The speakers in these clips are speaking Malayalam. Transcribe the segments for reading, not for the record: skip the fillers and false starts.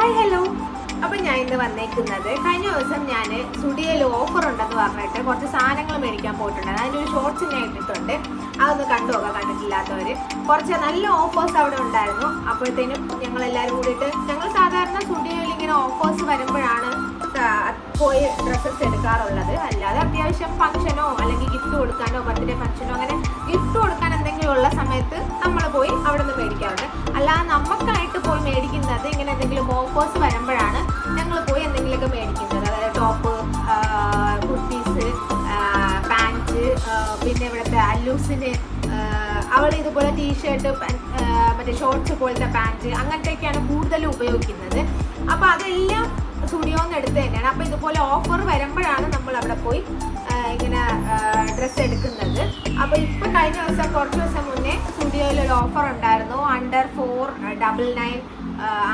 Hi hello. അപ്പം ഞാൻ ഇന്ന് വന്നേക്കുന്നത് കഴിഞ്ഞ ദിവസം ഞാൻ സ്റ്റുഡിയോയിൽ ഓഫർ ഉണ്ടെന്ന് പറഞ്ഞിട്ട് കുറച്ച് സാധനങ്ങൾ മേടിക്കാൻ പോയിട്ടുണ്ടായിരുന്നു. അതിൻ്റെ ഒരു ഷോർട്സ് ഞാൻ ഇട്ടിട്ടുണ്ട്, അതൊന്ന് കണ്ടുപോകാം കണ്ടിട്ടില്ലാത്തവർ. കുറച്ച് നല്ല ഓഫേഴ്സ് അവിടെ ഉണ്ടായിരുന്നു. അപ്പോഴത്തേനും ഞങ്ങളെല്ലാവരും കൂടിയിട്ട് ഞങ്ങൾ സാധാരണ സ്റ്റുഡിയോയിൽ ഇങ്ങനെ ഓഫേഴ്സ് വരുമ്പോഴാണ് പോയി ഡ്രസ്സസ് എടുക്കാറുള്ളത്. അല്ലാതെ അത്യാവശ്യം ഫംഗ്ഷനോ അല്ലെങ്കിൽ ഗിഫ്റ്റ് കൊടുക്കാനോ ബർത്ത്ഡേ ഫംഗ്ഷനോ അങ്ങനെ ഗിഫ്റ്റ് കൊടുക്കാൻ എന്തെങ്കിലും ഉള്ള സമയത്ത് നമ്മൾ പോയി അവിടെ നിന്ന് മേടിക്കാറുണ്ട്. അല്ലാതെ നമുക്കായിട്ട് പോയി മേടിക്കുന്നത് ഇങ്ങനെ എന്തെങ്കിലും ഓഫേഴ്സ് വരുമ്പോഴാണ് ഞങ്ങൾ പോയി എന്തെങ്കിലുമൊക്കെ മേടിക്കുന്നത്. അതായത് ടോപ്പ്, കുർത്തീസ്, പാൻറ്റ്, പിന്നെ ഇവിടുത്തെ അല്ലൂസിന് അവൾ ഇതുപോലെ ടീഷർട്ട്, മറ്റേ ഷോർട്സ് പോലത്തെ പാൻറ്റ് അങ്ങനത്തെയൊക്കെയാണ് കൂടുതലും ഉപയോഗിക്കുന്നത്. അപ്പോൾ അതെല്ലാം സ്റ്റുഡിയോന്ന് എടുത്ത് തന്നെയാണ്. അപ്പോൾ ഇതുപോലെ ഓഫർ വരുമ്പോഴാണ് നമ്മൾ അവിടെ പോയി ഇങ്ങനെ ഡ്രസ്സ് എടുക്കുന്നത്. അപ്പോൾ ഇപ്പോൾ കഴിഞ്ഞ ദിവസം കുറച്ച് ദിവസം മുന്നേ സ്റ്റുഡിയോയിൽ ഒരു ഓഫർ ഉണ്ടായിരുന്നു. അണ്ടർ 499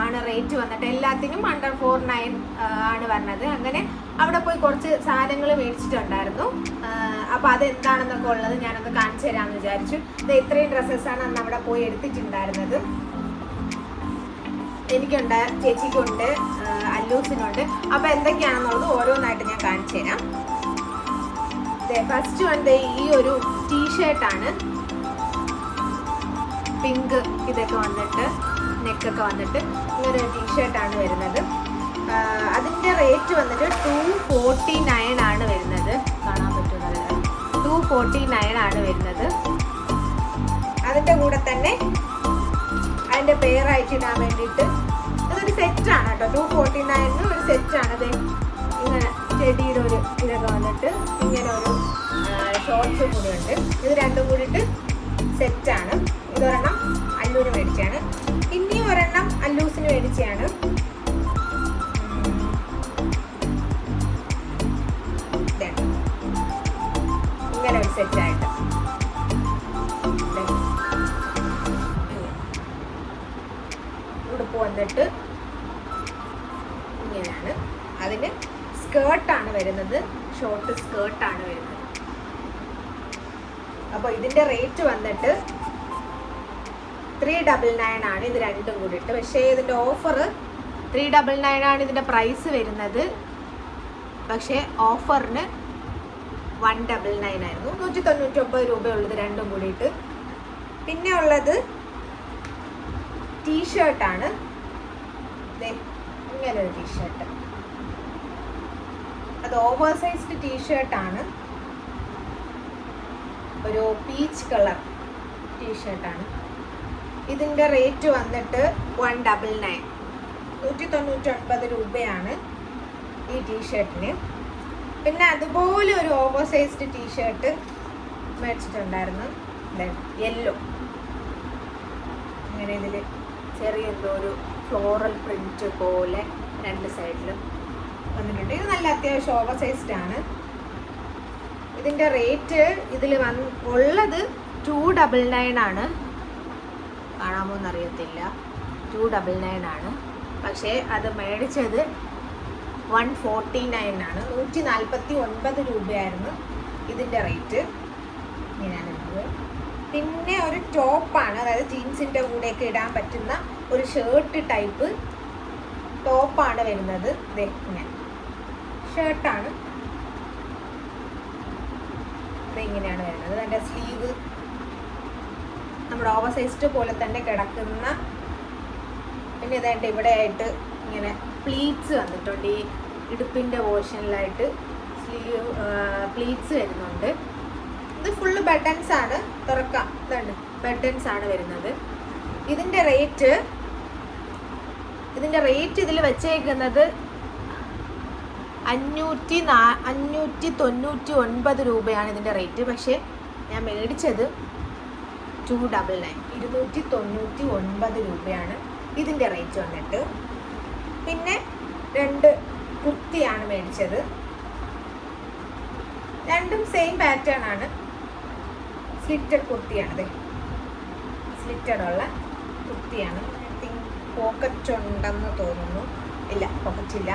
ആണ് റേറ്റ് വന്നിട്ട്, എല്ലാത്തിനും അണ്ടർ 49 ആണ് പറഞ്ഞത്. അങ്ങനെ അവിടെ പോയി കുറച്ച് സാധനങ്ങൾ മേടിച്ചിട്ടുണ്ടായിരുന്നു. അപ്പോൾ അതെന്താണെന്നൊക്കെ ഉള്ളത് ഞാനൊന്ന് കാണിച്ചു തരാമെന്ന് വിചാരിച്ചു. ഇത് ഇത്രയും ഡ്രസ്സസ്സാണ് അന്ന് അവിടെ പോയി എടുത്തിട്ടുണ്ടായിരുന്നത്. എനിക്കുണ്ട്, ചേച്ചിക്കുണ്ട്, അല്ലൂസിനുണ്ട്. അപ്പോൾ എന്തൊക്കെയാണെന്നുള്ളത് ഓരോന്നായിട്ട് ഞാൻ കാണിച്ചു തരാം. ഫസ്റ്റ് വന്നത് ഈ ഒരു ടീഷർട്ടാണ്. പിങ്ക് ഇതൊക്കെ വന്നിട്ട് നെക്കൊക്കെ വന്നിട്ട് ഇങ്ങനെ ഒരു ടീഷർട്ടാണ് വരുന്നത്. അതിൻ്റെ റേറ്റ് വന്നിട്ട് 249 ആണ് വരുന്നത്. കാണാൻ പറ്റുന്നത് 249 ആണ് വരുന്നത്. അതിൻ്റെ കൂടെ തന്നെ അതിൻ്റെ പേരായിട്ട് ഇടാൻ വേണ്ടിയിട്ട് അതൊരു സെറ്റാണ് കേട്ടോ. 249 ഒരു സെറ്റാണ്. അത് ഇങ്ങനെ ചെടിയുടെ ഒരു ഇതൊക്കെ വന്നിട്ട് ഇങ്ങനെ ഒരു ഷോർട്ട്സും കൂടി ഉണ്ട്. ഇത് രണ്ടും കൂടിയിട്ട് സെറ്റാണ്. ഇതൊരെണ്ണം അല്ലൂന് മേടിച്ചാണ്. ഇനിയും ഒരെണ്ണം അല്ലൂസിന് മേടിച്ചാണ്. ഇങ്ങനെ ഒരു സെറ്റായിട്ട് ഉടുപ്പ് വന്നിട്ട് ഇങ്ങനെയാണ്. അതിന് സ്കേർട്ടാണ് വരുന്നത്, ഷോർട്ട് സ്കേർട്ടാണ് വരുന്നത്. അപ്പോൾ ഇതിൻ്റെ റേറ്റ് വന്നിട്ട് 399 ആണ് ഇത് രണ്ടും കൂടിയിട്ട്. പക്ഷേ ഇതിൻ്റെ ഓഫർ 399 ആണ് ഇതിൻ്റെ പ്രൈസ് വരുന്നത്. പക്ഷേ ഓഫറിന് 199 ആയിരുന്നു. 199 രൂപയുള്ളത് രണ്ടും കൂടിയിട്ട്. പിന്നെ ഉള്ളത് ടീഷർട്ടാണ്. ഇങ്ങനൊരു ടീഷർട്ട്, അത് ഓവർ സൈസ്ഡ് ടീഷർട്ടാണ്. ഒരു പീച്ച് കളർ ടീഷർട്ടാണ്. ഇതിൻ്റെ റേറ്റ് വന്നിട്ട് 199, 199 രൂപയാണ് ഈ ടീഷർട്ടിന്. പിന്നെ അതുപോലെ ഒരു ഓവർ സൈസ്ഡ് ടീഷർട്ട് മേടിച്ചിട്ടുണ്ടായിരുന്നു, യെല്ലോ. ഇങ്ങനെ ഇതിൽ ചെറിയെന്തോ ഒരു ഫ്ലോറൽ പ്രിൻറ്റ് പോലെ രണ്ട് സൈഡിലും വന്നിട്ടുണ്ട്. ഇത് നല്ല അത്യാവശ്യം ഓവർ സൈസ്ഡ് ആണ്. ഇതിൻ്റെ റേറ്റ് ഇതിൽ ഉള്ളത് 299 ആണ്. കാണാമോ എന്നറിയത്തില്ല, 299 ആണ്. പക്ഷേ അത് മേടിച്ചത് 149 ആണ്. 149 രൂപയായിരുന്നു ഇതിൻ്റെ റേറ്റ്. ഇങ്ങനെയാണ് ഇത്. പിന്നെ ഒരു ടോപ്പാണ്, അതായത് ജീൻസിൻ്റെ കൂടെയൊക്കെ ഇടാൻ പറ്റുന്ന ഒരു ഷർട്ട് ടൈപ്പ് ടോപ്പാണ് വരുന്നത്. ഇങ്ങനെ ഷർട്ടാണ്. ഇങ്ങനെയാണ് വരുന്നത്. അതിൻ്റെ സ്ലീവ് നമ്മുടെ ഓവർ സൈസ്ഡ് പോലെ തന്നെ കിടക്കുന്ന. പിന്നെ ഇതായിട്ട് ഇവിടെ ആയിട്ട് ഇങ്ങനെ പ്ലീറ്റ്സ് വന്നിട്ടുണ്ട്. ഈ ഇടുപ്പിൻ്റെ പോർഷനിലായിട്ട് സ്ലീവ് പ്ലീറ്റ്സ് വരുന്നുണ്ട്. ഇത് ഫുള്ള് ബട്ടൺസ് ആണ്, തുറക്കാം. ഇതുണ്ട്, ബട്ടൺസ് ആണ് വരുന്നത്. ഇതിൻ്റെ റേറ്റ് ഇതിൽ വെച്ചേക്കുന്നത് 599 രൂപയാണ് ഇതിൻ്റെ റേറ്റ്. പക്ഷേ ഞാൻ മേടിച്ചത് 299, 299 രൂപയാണ് ഇതിൻ്റെ റേറ്റ് വന്നിട്ട്. പിന്നെ 2 കുർത്തിയാണ് മേടിച്ചത്. രണ്ടും സെയിം പാറ്റേൺ ആണ്. സ്ലിറ്റഡ് കുർത്തിയാണത്, സ്ലിറ്റഡ് ഉള്ള കുർത്തിയാണ്. പോക്കറ്റ് ഉണ്ടെന്ന് തോന്നുന്നു. ഇല്ല, പോക്കറ്റില്ല.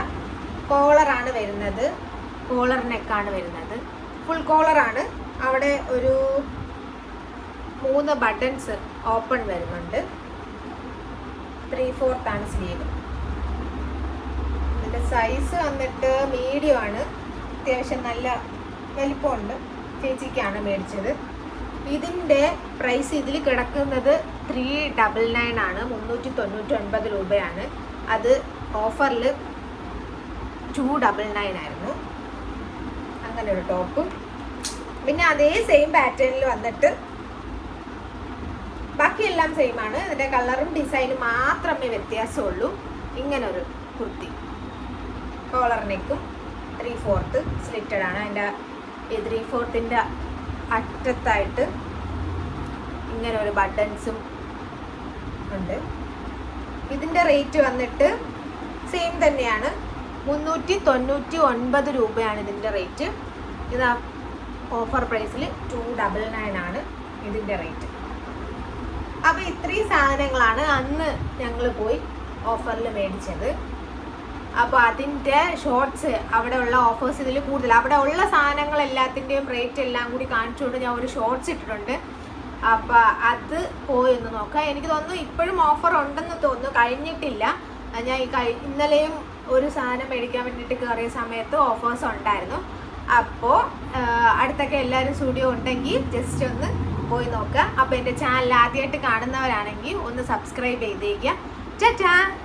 കോളറാണ് വരുന്നത്, കോളർ നെക്കാണ് വരുന്നത്. ഫുൾ കോളറാണ്. അവിടെ ഒരു 3 ബട്ടൺസ് ഓപ്പൺ വരുന്നുണ്ട്. 3/4 ആണ് സ്ലീവ്. സൈസ് വന്നിട്ട് മീഡിയം ആണ്, അത്യാവശ്യം നല്ല വലിപ്പമുണ്ട്. ചേച്ചിക്കാണ് മേടിച്ചത്. ഇതിൻ്റെ പ്രൈസ് ഇതിൽ കിടക്കുന്നത് 399 ആണ്, 399 രൂപയാണ്. അത് ഓഫറിൽ 299 ആയിരുന്നു. അങ്ങനെ ഒരു ടോപ്പ്. പിന്നെ അതേ സെയിം പാറ്റേണിൽ വന്നിട്ട് ബാക്കിയെല്ലാം സെയിം ആണ്, ഇതിൻ്റെ കളറും ഡിസൈനും മാത്രമേ വ്യത്യാസമുള്ളൂ. ഇങ്ങനൊരു കുർത്തി, കോളർ നെക്കും 3/4 സ്ലിറ്റഡ് ആണ്. അതിൻ്റെ ഈ 3/4 അറ്റത്തായിട്ട് ഇങ്ങനെ ഒരു ബട്ടൺസും ഉണ്ട്. ഇതിൻ്റെ റേറ്റ് വന്നിട്ട് സെയിം തന്നെയാണ്, 399 രൂപയാണ് ഇതിൻ്റെ റേറ്റ്. ഇത് ഓഫർ പ്രൈസിൽ 299 ആണ് ഇതിൻ്റെ റേറ്റ്. അപ്പോൾ ഇത്രയും സാധനങ്ങളാണ് അന്ന് ഞങ്ങൾ പോയി ഓഫറിൽ മേടിച്ചത്. അപ്പോൾ അതിൻ്റെ ഷോർട്സ്, അവിടെ ഉള്ള ഓഫേഴ്സ് ഇതിൽ കൂടുതൽ, അവിടെ ഉള്ള സാധനങ്ങൾ എല്ലാത്തിൻ്റെയും റേറ്റ് എല്ലാം കൂടി കാണിച്ചുകൊണ്ട് ഞാൻ ഒരു ഷോർട്സ് ഇട്ടിട്ടുണ്ട്. അപ്പോൾ അത് പോയി ഒന്ന് നോക്കാം. എനിക്ക് തോന്നുന്നു ഇപ്പോഴും ഓഫർ ഉണ്ടെന്ന് തോന്നുന്നു, കഴിഞ്ഞിട്ടില്ല. ഞാൻ ഇന്നലെയും ഒരു സാധനം മേടിക്കാൻ വേണ്ടിയിട്ട് കയറിയ സമയത്ത് ഓഫേഴ്സ് ഉണ്ടായിരുന്നു. അപ്പോൾ അടുത്തൊക്കെ എല്ലാവരും സ്റ്റുഡിയോ ഉണ്ടെങ്കിൽ ജസ്റ്റ് ഒന്ന് പോയി നോക്കുക. അപ്പോൾ എൻ്റെ ചാനൽ ആദ്യമായിട്ട് കാണുന്നവരാണെങ്കിൽ ഒന്ന് സബ്സ്ക്രൈബ് ചെയ്തേക്കുക. ടാറ്റാ.